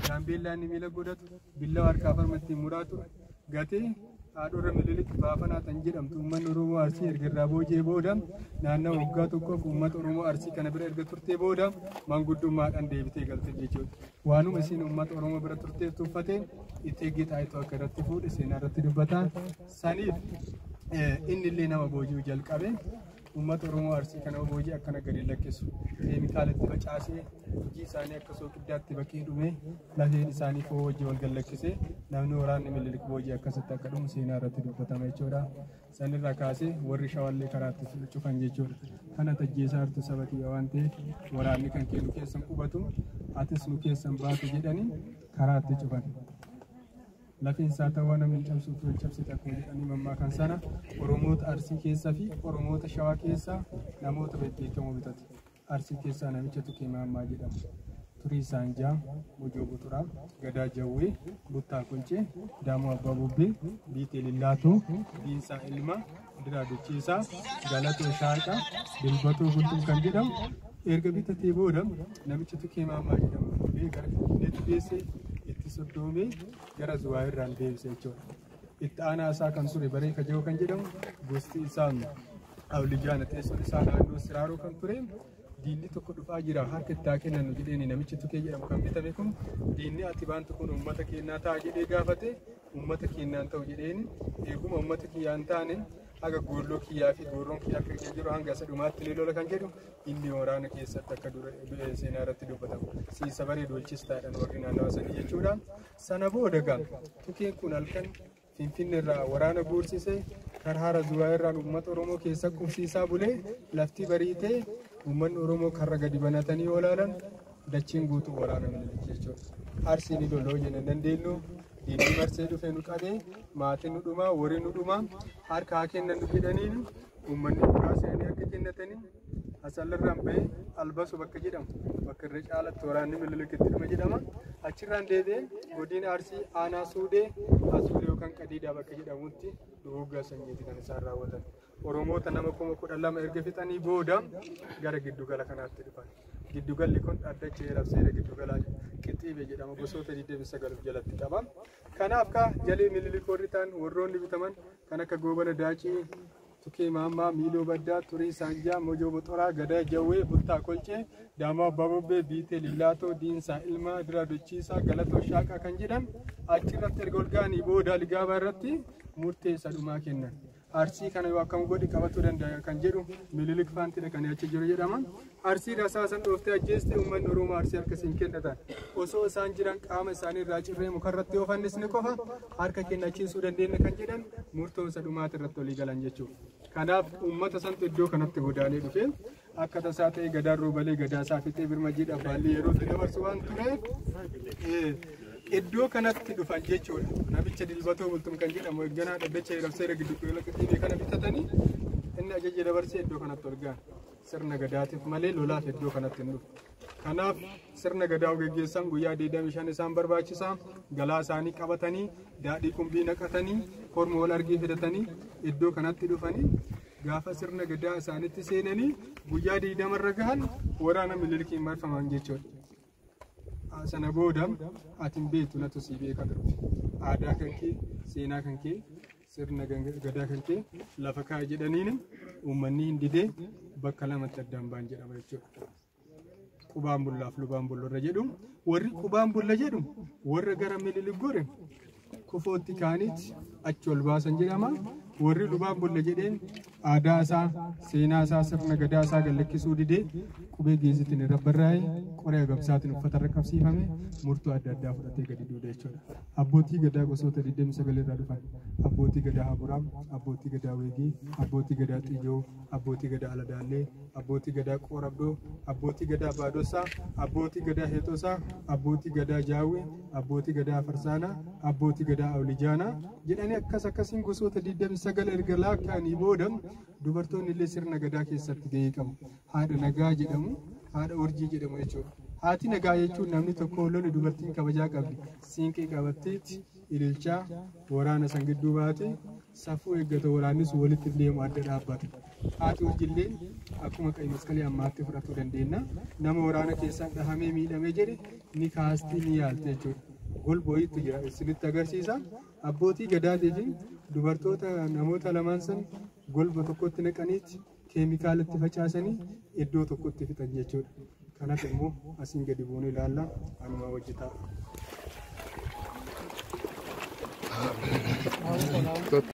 Gaambeellaan ni miila godhatu billa harkaa farmatti muraatu gatee haadhora mililik baafana tan jedhamtu uummanni Oromoo Arsii erga irraa boojee booda naannoo waggaa tokkoof uummata Oromoo Arsii kana bira erga turtee booda manguddummaadhaan deebitee galte jechuudha. Waanuma isiin uummata Oromoo bira turteef tuffatee itti eeggee taayituu akka irratti fuudhe seenaa irratti dubbata. Saniif inni illee nama boojuu jalqabe. Uummata Oromoo Arsii kana boojii akkana gadi lakkisu keemikaalatti facaasee hojii isaanii akka soogiddaatti bakkee dhume lafeen isaanii foo hojii wal gallakkisee namni waraanni mililik boojii akkasitti akka dhumu seenaa irratti dubbatama jechuudha. Sanirraa kaasee warri shawallee karaatti cufan jechuudha. Kana tajjeesaa hartu sabatii waan ta'eef waraanni kan kennu keessan qubatu atis nu keessan baatu jedhanii karaatti cufan. Lafin saatawaa namni cabsuuf cabsite akkuma jedhanii mammaa kan sana Oromoota Arsii keessaa fi Oromoota Shawaa keessaa namoota beekamoo bitate. Arsii keessaa namicha Tukee Maammaa jedhamu. Turii Saanjaa, Bojoo Buturaa, Gadaa Jawwee, Buttaa Qulcee, Daamoo Abbaa Bubbee, Biitee Lillaatoo, Diinsaa Ilmaa, Diraa Duchiisaa, Galatoo Shaaqaa, Dilbatoo Bultuu kan jedhamu erga bitatee booda namicha Tukee Maammaa jedhamu fuudhee gara Finfinneetti geessee itti soddoomee gara Zuwaa irraan deebise jechuudha. Itti aanaa isaa kan ture Baree Kajoo kan jedhamu gosti isaa Awlijaana teessoon isaa naannoo Siraaroo kan ture diinni tokko dhufaa jira harka itti haa kennanu jedheeni namichi Tukee jedhamu kan bitame kun diinni ati baantu kun uummata keenyaa ta'a jedhee gaafate uummata keenyaan ta'u jedheeni eeguma uummata kiyyaan taane haga goolloo kiyyaa fi goorroon kiyyaa akka jiru hanga isa dhumaatti ni lola kan jedhu inni waraana keessatti akka dura seenaa irratti dubbatamu. Siisa bareedu walchistaadhaan warri naannawa sanii jechuudha. Sana booda gaa Tukeen kun halkan Finfinnee irraa waraana guursisee karaa Zuwaa irraan uummata Oromoo keessa qubsiisaa bulee lafti bariitee uummanni Oromoo karra gadi banatanii olaalan dachiin guutuu waraana mililik jechuudha. Arsiin loloo jenna dandeenyu diinni marsee dhufe nu qabee maatiin nu dhumaa warri nu dhumaa harka haa kennan nu jedhaniin uummanni muraasanii akka kennatanii asallarraan bahee albasu bakka jedhamu bakka irra caalatti waraanni milikitti dhume jedhama. Achirraan deebi'ee godina Arsii aanaa Suudee Asuulee yookaan Qadiidaa bakka jedhamutti duguuggaa sanyiiti kan isaan raawwatan. Oromoota nama 12,000 erga fixanii booda gara giddugala kanaatti dhufan. Giddugalli kun Addachee Rabseera giddugalaa Qixxiibee jedhama gosoota 29 jalatti qaba. Kanaaf ka jalee mililik warri ta'an warroonni bitaman kan akka Goobana Daacii, Tukee Maammaa, Miiloo Baddaa, Turii Saanjaa, Mojoo Boxoraa, Gadaa Jawwee, Buttaa Qolcee, Daamoo Abbaa Bubbee, Biitee Lillaatoo, Diinsaa Ilmaa, Diraa Duchiisaa, Galatoo Shaaqaa kan jedhan achirratti erga olga'anii booda ligaabaa irratti murteessa dhumaa kennan. Arsii kana yoo akkam godhi qabatuu danda'a kan jedhu mililik faantidha kan achi jiru jedhama. Arsii rasaasan dhooftee ajjeeste uummanni Oromoo Arsii harkasiin kennatan. Osoo isaan jiran qaama isaanii irraa cirree mukarratti yoo fannisne qofa harka kennachiisuu dandeenya kan jedhan murtoonsa dhumaati irratti olii galan jechuudha. Kanaaf uummata santu iddoo kanatti godaalee dhufe akka tasaa ta'e Gadaan Roobalee Gadaa isaa fixee birmajiidhaaf baallee yeroo itti dabarsu waan tureef iddoo kanatti dhufan jechuudha. Namicha Dilbatoo Bultuun kan jedhamu eegganaa Addachee Rabseera giddugala Qixxiibee kana bitatanii inni ajaja dabarsee iddoo kanatti olgaan sirna gadaatiif malee lolaaf iddoo kanatti hin dhufu. Kanaaf sirna gadaa gaggeessan guyyaa 25 isaan barbaachisaa galaa isaanii qabatanii daadhii qumbii naqatanii korma wal argii fidatanii iddoo kanatti dhufanii gaafa sirna gadaa isaanitti seenanii guyyaa 20 irra gahan waraana mililikiin marfaman jechuudha. Sana booda atin beektu natu si beeka dhufe aadaa kan kee seenaa kan kee sirna gadaa kan kee lafa kaa jedhaniin uummanni hin didee bakka lamatti addaan baan jedhama jechuudha. Qubaan bullaaf lubaan bullorra jedhu warri qubaan bulla jedhu warra gara mililik gore kufootti kaanitti achi ol baasan jedhama. Warri lubaan bulla jedheen aadaa isaa seenaa isaa sirna gadaa isaa gallakkisuu didee qubee geessitiin irra barraa'ee qoree agabsaatiin uffata irra qabsiifame murtoo adda addaa fudhatee gadi duude jechuudha. Abbootii gadaa gosoota 29 irraa dhufan abbootii gadaa Haburaam, abbootii gadaa Weegii, abbootii gadaa Xiyyoo, abbootii gadaa Aladaallee, abbootii gadaa Qoorabdoo, abbootii gadaa Baadossaa, abbootii gadaa Heetosaa, abbootii gadaa Jaawwee, abbootii gadaa Farsaanaa, abbootii gadaa Awlijaanaa jedhanii akkasiin gosoota 29 erga laakkaanii booda dubartoonni illee sirna gadaa keessatti gahee qabu. Haadha Nagaa jedhamu, haadha Urjii jedhamu jechuudha. Haati nagaa jechuun namni tokko lolu dubartiin kabajaa qabdi. Siinqee qabatteetti ililchaa waraana san gidduu baate safuu eeggata waraannis walitti deemu adda dhaabbata. Haati urjillee akkuma qa'i masqalii ammaatti fudhatuu dandeenya. Nama waraana keessaan dhahamee miidhamee jedhe ni kaastii ni yaalte jechuudha. Golbooyitti jira isinitti agarsiisa. Abbootii gadaatiin dubartoota namoota lamaan san golba tokkotti naqaniitti keemikaalatti facaasanii iddoo tokkotti fixan jechuudha. Kanaaf immoo asiin gadi buunee ilaalla anuma hojjetaa.